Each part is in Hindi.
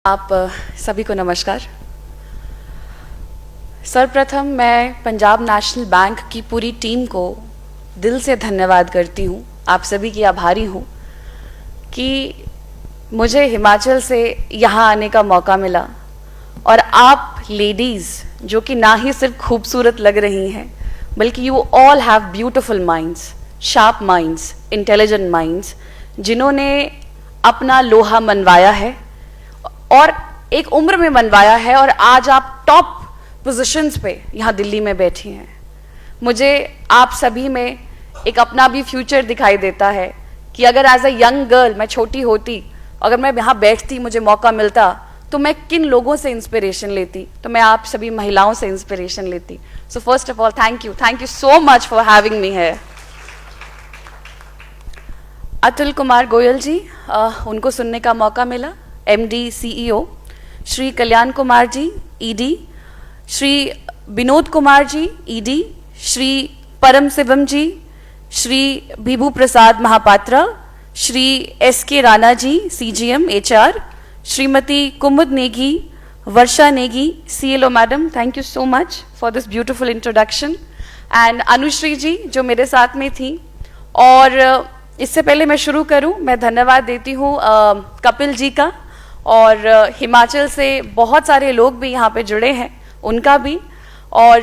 आप सभी को नमस्कार। सर्वप्रथम मैं पंजाब नेशनल बैंक की पूरी टीम को दिल से धन्यवाद करती हूँ, आप सभी की आभारी हूँ कि मुझे हिमाचल से यहाँ आने का मौका मिला और आप लेडीज़ जो कि ना ही सिर्फ खूबसूरत लग रही हैं बल्कि you all have beautiful minds, sharp minds, intelligent minds, जिन्होंने अपना लोहा मनवाया है और एक उम्र में मनवाया है और आज आप टॉप पोजीशंस पे यहाँ दिल्ली में बैठी हैं। मुझे आप सभी में एक अपना भी फ्यूचर दिखाई देता है कि अगर एज अ यंग गर्ल मैं छोटी होती, अगर मैं यहाँ बैठती, मुझे मौका मिलता तो मैं किन लोगों से इंस्पिरेशन लेती, तो मैं आप सभी महिलाओं से इंस्पिरेशन लेती। So first of all thank you so much for having me here. Atul Kumar Goyal ji, उनको सुनने का मौका मिला, MD CEO, Shri Kalyan Kumar ji ED, Shri Vinod Kumar ji ED, Shri Param Shivam ji, Shri Vibhu Prasad Mahapatra, Shri SK Rana ji CGM HR, Shrimati Kumud Negi, Varsha Negi CLO madam, thank you so much for this beautiful introduction, and Anushree ji जो मेरे साथ में थी। और इससे पहले मैं शुरू करूं, मैं धन्यवाद देती हूं कपिल जी का, और हिमाचल से बहुत सारे लोग भी यहाँ पे जुड़े हैं, उनका भी, और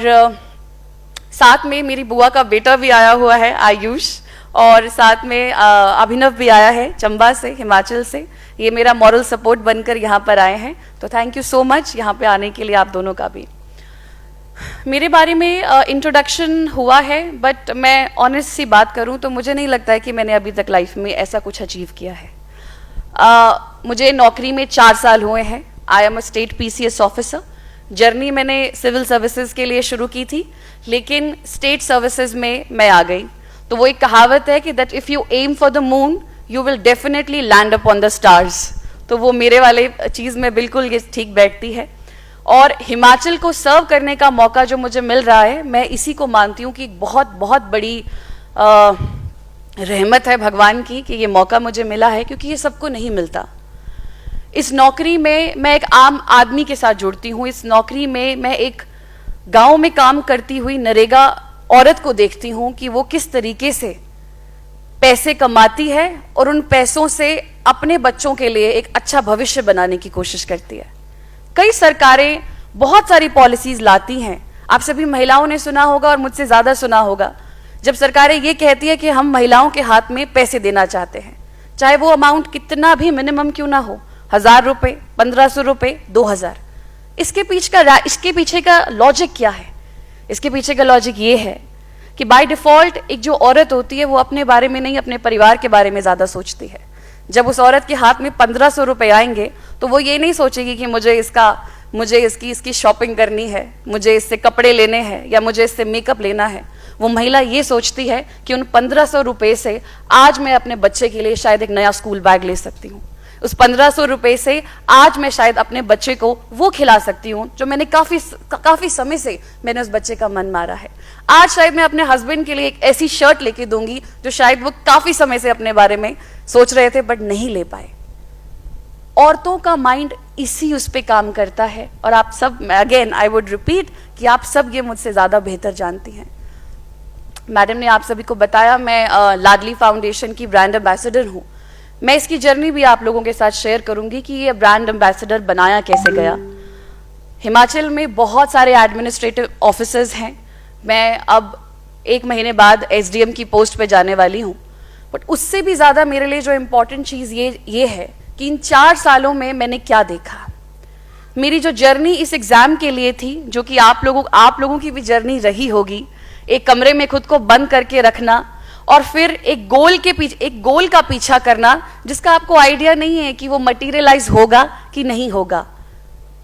साथ में मेरी बुआ का बेटा भी आया हुआ है आयुष, और साथ में अभिनव भी आया है चंबा से, हिमाचल से। ये मेरा मॉरल सपोर्ट बनकर यहाँ पर आए हैं, तो थैंक यू सो मच यहाँ पे आने के लिए आप दोनों का भी। मेरे बारे में इंट्रोडक्शन हुआ है, बट मैं ऑनेस्ट सी बात करूँ तो मुझे नहीं लगता है कि मैंने अभी तक लाइफ में ऐसा कुछ अचीव किया है। मुझे नौकरी में 4 साल हुए हैं। I am a state PCS officer. Journey मैंने सिविल सर्विसेज के लिए शुरू की थी, लेकिन स्टेट सर्विसेज में मैं आ गई। तो वो एक कहावत है कि that if you aim for the moon you will definitely land upon the stars. तो वो मेरे वाले चीज़ में बिल्कुल ये ठीक बैठती है। और हिमाचल को सर्व करने का मौका जो मुझे मिल रहा है, मैं इसी को मानती हूँ कि बहुत बहुत बड़ी रहमत है भगवान की कि ये मौका मुझे मिला है, क्योंकि ये सबको नहीं मिलता। इस नौकरी में मैं एक आम आदमी के साथ जुड़ती हूँ। इस नौकरी में मैं एक गांव में काम करती हुई नरेगा औरत को देखती हूँ कि वो किस तरीके से पैसे कमाती है और उन पैसों से अपने बच्चों के लिए एक अच्छा भविष्य बनाने की कोशिश करती है। कई सरकारें बहुत सारी पॉलिसीज लाती हैं, आप सभी महिलाओं ने सुना होगा और मुझसे ज़्यादा सुना होगा, जब सरकारें ये कहती है कि हम महिलाओं के हाथ में पैसे देना चाहते हैं, चाहे वो अमाउंट कितना भी मिनिमम क्यों ना हो, 1000 रुपये, 1500 रुपये, 2000। इसके पीछे का लॉजिक क्या है? इसके पीछे का लॉजिक ये है कि बाय डिफ़ॉल्ट एक जो औरत होती है वो अपने बारे में नहीं, अपने परिवार के बारे में ज़्यादा सोचती है। जब उस औरत के हाथ में 1500 रुपये आएंगे तो वो ये नहीं सोचेगी कि मुझे इसकी शॉपिंग करनी है, मुझे इससे कपड़े लेने हैं या मुझे इससे मेकअप लेना है। वो महिला ये सोचती है कि उन 1500 रुपये से आज मैं अपने बच्चे के लिए शायद एक नया स्कूल बैग ले सकती हूँ। उस 1500 रुपये से आज मैं शायद अपने बच्चे को वो खिला सकती हूँ जो मैंने काफ़ी समय से मैंने उस बच्चे का मन मारा है। आज शायद मैं अपने हस्बैंड के लिए एक ऐसी शर्ट लेके दूंगी जो शायद वो काफ़ी समय से अपने बारे में सोच रहे थे बट नहीं ले पाए। औरतों का माइंड उस पे काम करता है, और आप सब, अगेन आई वुड रिपीट कि आप सब ये मुझसे ज़्यादा बेहतर जानती हैं। मैडम ने आप सभी को बताया, मैं लाडली फाउंडेशन की ब्रांड एम्बेसडर हूँ। मैं इसकी जर्नी भी आप लोगों के साथ शेयर करूंगी कि ये ब्रांड एम्बेसडर बनाया कैसे गया। हिमाचल में बहुत सारे एडमिनिस्ट्रेटिव ऑफिसर्स हैं। मैं अब 1 महीने बाद SDM की पोस्ट पे जाने वाली हूँ, बट उससे भी ज़्यादा मेरे लिए जो इम्पोर्टेंट चीज़ ये है कि इन 4 सालों में मैंने क्या देखा। मेरी जो जर्नी इस एग्ज़ाम के लिए थी, जो कि आप लोगों की भी जर्नी रही होगी, एक कमरे में खुद को बंद करके रखना और फिर एक गोल का पीछा करना जिसका आपको आइडिया नहीं है कि वो मटीरियलाइज होगा कि नहीं होगा।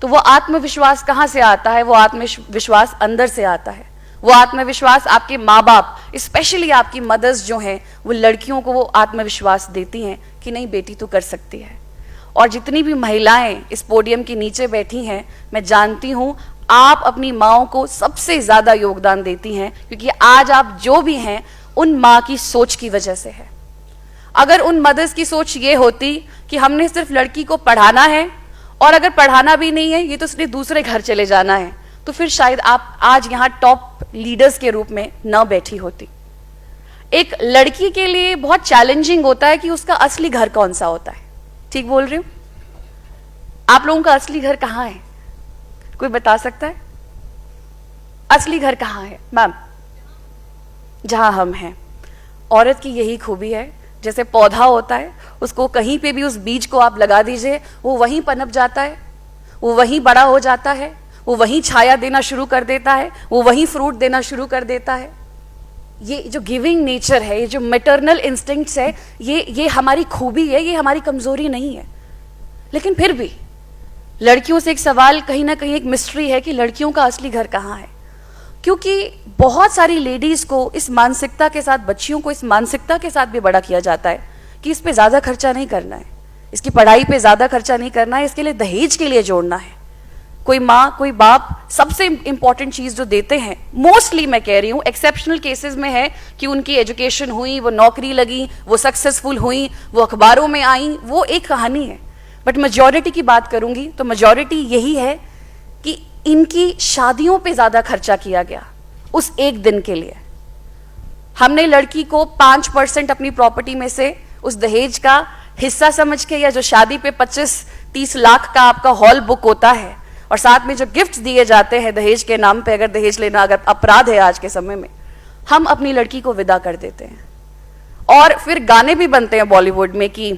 तो वो आत्मविश्वास कहाँ से आता है? वो आत्मविश्वास अंदर से आता है। वो आत्मविश्वास आपके माँ बाप, स्पेशली आपकी मदर्स जो हैं, वो लड़कियों को वो आत्मविश्वास देती हैं कि नहीं बेटी तू कर सकती है। और जितनी भी महिलाएं इस पोडियम के नीचे बैठी हैं, मैं जानती हूँ आप अपनी माँओं को सबसे ज़्यादा योगदान देती हैं, क्योंकि आज आप जो भी हैं उन माँ की सोच की वजह से है। अगर उन मदर्स की सोच ये होती कि हमने सिर्फ लड़की को पढ़ाना है और अगर पढ़ाना भी नहीं है, ये तो उसने दूसरे घर चले जाना है, तो फिर शायद आप आज यहां टॉप लीडर्स के रूप में न बैठी होती। एक लड़की के लिए बहुत चैलेंजिंग होता है कि उसका असली घर कौन सा होता है। ठीक बोल रही हूं? आप लोगों का असली घर कहां है? कोई बता सकता है? असली घर कहां है मैम? जहां हम हैं। औरत की यही खूबी है, जैसे पौधा होता है, उसको कहीं पे भी उस बीज को आप लगा दीजिए, वो वहीं पनप जाता है, वो वहीं बड़ा हो जाता है, वो वहीं छाया देना शुरू कर देता है, वो वहीं फ्रूट देना शुरू कर देता है। ये जो गिविंग नेचर है, ये जो मैटरनल इंस्टिंक्ट्स है, ये हमारी खूबी है, ये हमारी कमजोरी नहीं है। लेकिन फिर भी लड़कियों से एक सवाल, कहीं ना कहीं एक मिस्ट्री है कि लड़कियों का असली घर कहाँ है। क्योंकि बहुत सारी लेडीज को इस मानसिकता के साथ, बच्चियों को इस मानसिकता के साथ भी बड़ा किया जाता है कि इस पे ज्यादा खर्चा नहीं करना है, इसकी पढ़ाई पे ज्यादा खर्चा नहीं करना है, इसके लिए दहेज के लिए जोड़ना है। कोई माँ, कोई बाप सबसे इंपॉर्टेंट चीज जो देते हैं, मोस्टली मैं कह रही हूं, एक्सेप्शनल केसेस में है कि उनकी एजुकेशन हुई, वो नौकरी लगी, वो सक्सेसफुल हुई, वो अखबारों में आई, वो एक कहानी है। बट मेजॉरिटी की बात करूंगी तो मेजॉरिटी यही है कि इनकी शादियों पे ज्यादा खर्चा किया गया उस एक दिन के लिए। हमने लड़की को 5% अपनी प्रॉपर्टी में से उस दहेज का हिस्सा समझ के, या जो शादी पे 25-30 लाख का आपका हॉल बुक होता है और साथ में जो गिफ्ट्स दिए जाते हैं दहेज के नाम पे, अगर दहेज लेना अगर अपराध है आज के समय में, हम अपनी लड़की को विदा कर देते हैं। और फिर गाने भी बनते हैं बॉलीवुड में कि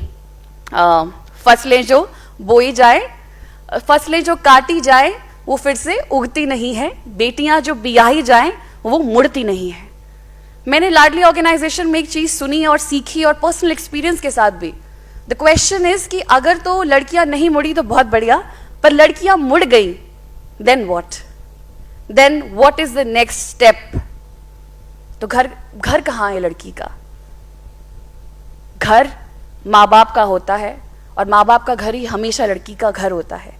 फसलें जो बोई जाए, फसलें जो काटी जाए वो फिर से उगती नहीं है, बेटियां जो बियाही जाएं वो मुड़ती नहीं है। मैंने लाडली ऑर्गेनाइजेशन में एक चीज सुनी और सीखी, और पर्सनल एक्सपीरियंस के साथ भी। द क्वेश्चन इज कि अगर तो लड़कियां नहीं मुड़ी तो बहुत बढ़िया, पर लड़कियां मुड़ गई, then what is the next step? तो घर कहां है लड़की का? घर माँ बाप का होता है, और माँ बाप का घर ही हमेशा लड़की का घर होता है।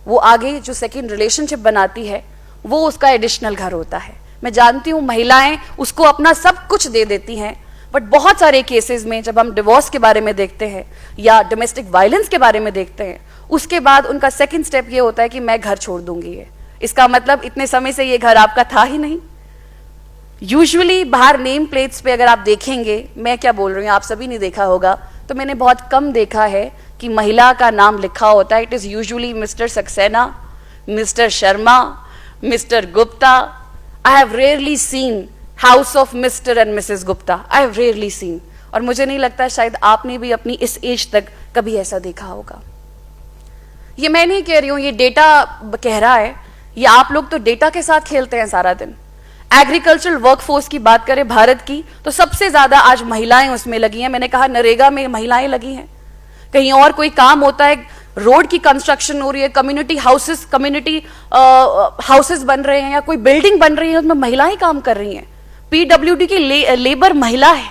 वो आगे जो सेकंड रिलेशनशिप बनाती है वो उसका एडिशनल घर होता है। मैं जानती हूँ महिलाएं उसको अपना सब कुछ दे देती हैं, बट बहुत सारे केसेस में जब हम डिवोर्स के बारे में देखते हैं या डोमेस्टिक वायलेंस के बारे में देखते हैं, उसके बाद उनका सेकंड स्टेप ये होता है कि मैं घर छोड़ दूंगी। ये इसका मतलब इतने समय से ये घर आपका था ही नहीं। यूजुअली बाहर नेम प्लेट्स पे अगर आप देखेंगे, मैं क्या बोल रही हूँ, आप सभी ने देखा होगा, तो मैंने बहुत कम देखा है कि महिला का नाम लिखा होता है। It is usually mister Saxena, mister Sharma, mister Gupta. I have rarely scene house of mister and Mrs Gupta, I have rarely scene. और मुझे नहीं लगता शायद आपने भी अपनी इस एज तक कभी ऐसा देखा होगा। ये मैं नहीं कह रही हूं, ये डेटा कह रहा है। ये आप लोग तो डेटा के साथ खेलते हैं सारा दिन। एग्रीकल्चरल वर्कफोर्स की बात करें भारत की, तो सबसे ज्यादा आज महिलाएं उसमें लगी हैं। मैंने कहा नरेगा में महिलाएं लगी हैं। कहीं और कोई काम होता है, रोड की कंस्ट्रक्शन हो रही है, कम्युनिटी हाउसेस बन रहे हैं, या कोई बिल्डिंग बन रही है, उसमें महिलाएं काम कर रही हैं। पीडब्ल्यूडी की लेबर महिला है।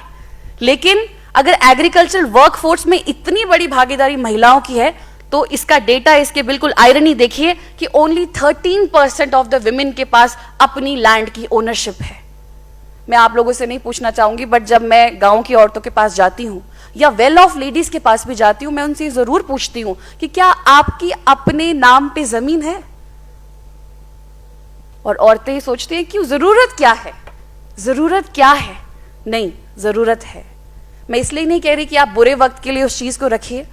लेकिन अगर एग्रीकल्चरल वर्कफोर्स में इतनी बड़ी भागीदारी महिलाओं की है, तो इसका डेटा, इसके बिल्कुल आयरनी देखिए कि ओनली 13% ऑफ द विमेन के पास अपनी लैंड की ओनरशिप है। मैं आप लोगों से नहीं पूछना चाहूंगी, बट जब मैं गांव की औरतों के पास जाती हूं या वेल ऑफ लेडीज के पास भी जाती हूं, मैं उनसे जरूर पूछती हूं कि क्या आपकी अपने नाम पे जमीन है? और औरतें सोचती हैं क्यों, जरूरत क्या है, जरूरत क्या है? नहीं, जरूरत है। मैं इसलिए नहीं कह रही कि आप बुरे वक्त के लिए उस चीज को रखिए,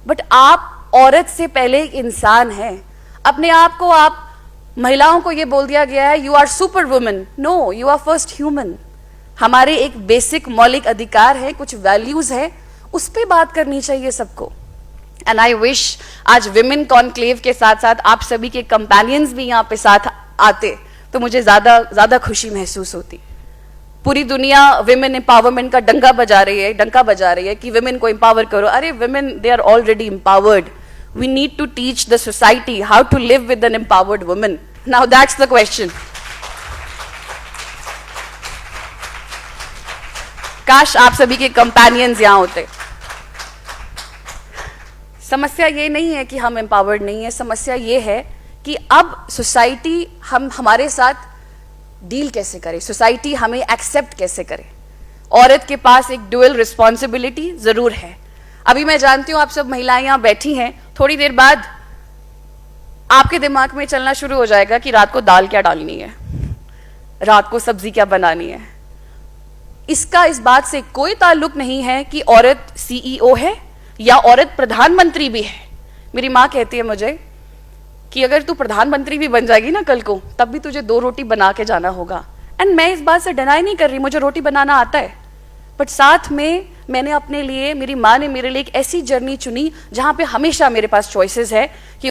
बट आप औरत से पहले एक इंसान है। अपने आप को, आप महिलाओं को यह बोल दिया गया है you are super women. No, you are first human. हमारे एक बेसिक मौलिक अधिकार है, कुछ वैल्यूज है, उस पर बात करनी चाहिए सबको। एंड आई विश आज विमेन कॉन्क्लेव के साथ साथ आप सभी के कंपेनियंस भी यहाँ पे साथ आते तो मुझे ज्यादा खुशी महसूस होती। पूरी दुनिया विमेन एम्पावरमेंट का डंका बजा रही है कि विमेन को एम्पावर करो। अरे women, they are already empowered. We need to teach the society how to live with an empowered women. Now that's the question. काश आप सभी के कंपेनियंस यहां होते। समस्या ये नहीं है कि हम एम्पावर्ड नहीं है, समस्या ये है कि अब सोसाइटी हमारे साथ डील कैसे करे, सोसाइटी हमें एक्सेप्ट कैसे करे। औरत के पास एक ड्यूअल रिस्पॉन्सिबिलिटी जरूर है। अभी मैं जानती हूं आप सब महिलाएं यहां बैठी हैं, थोड़ी देर बाद आपके दिमाग में चलना शुरू हो जाएगा कि रात को दाल क्या डालनी है, रात को सब्जी क्या बनानी है। इसका इस बात से कोई ताल्लुक नहीं है कि औरत सीईओ है या औरत प्रधानमंत्री भी है। मेरी माँ कहती है मुझे कि अगर तू प्रधानमंत्री भी बन जाएगी ना कल को, तब भी तुझे 2 रोटी बना के जाना होगा। एंड मैं इस बात से डिनाई नहीं कर रही, मुझे रोटी बनाना आता है, बट साथ में मैंने अपने लिए, मेरी माँ ने मेरे लिए एक ऐसी जर्नी चुनी जहां पे हमेशा मेरे पास चॉइसेस है कि